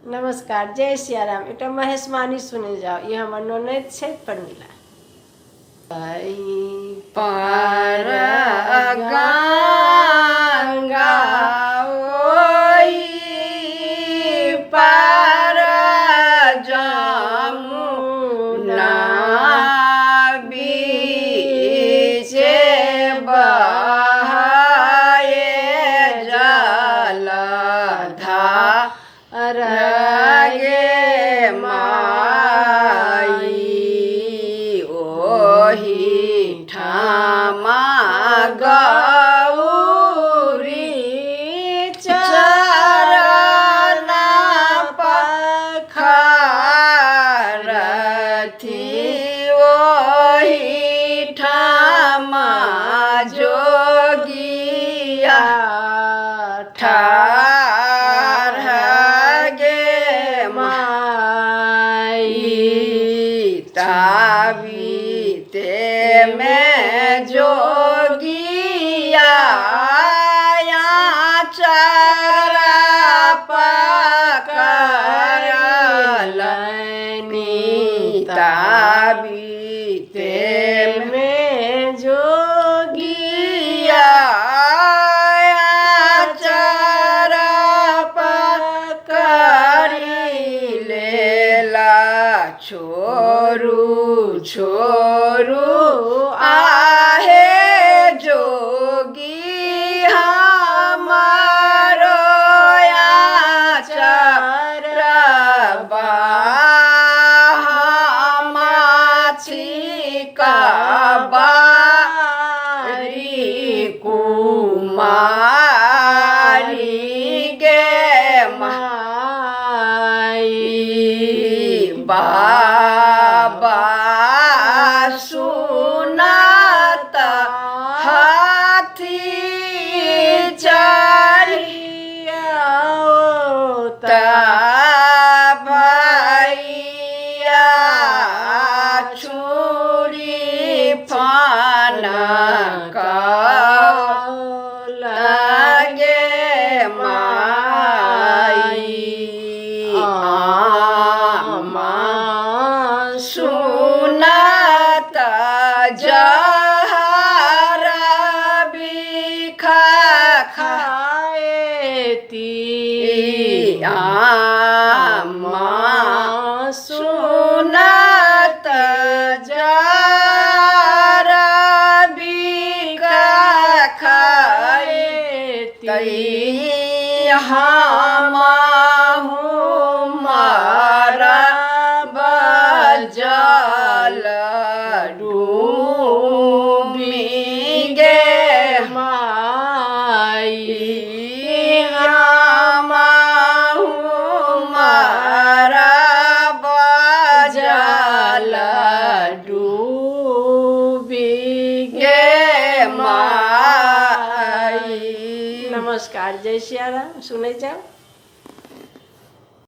नमस्कार, जय सियाराम। एक महेश मानी सुने जाओ। ये हमार ननद छे परमिला। पार गंगा ओई पार जमुना बीचे बहाए जलधार गे माई ओही ठामा गौरी चरण पखारथी ओही ठामा जोगिया ठार गे माई ताबीते में जोगिया चरा पकड़लनी ताबीते में जोगिया चरा पकड़ी लेला छोरू छोरू आहे जोगी हमारो चरबा माछी का बारी कुमारी गे माई बाबा सुनत हाथी चढ़िया भैया छुरी फाना लगे माई सुनत जहर बिखा खाएती सुनत जहर बिखा खाएती हमारा बजल डूबी गे माई हमारा बजल डूबी गे माई। नमस्कार, जय सियाराम। सुने जाओ।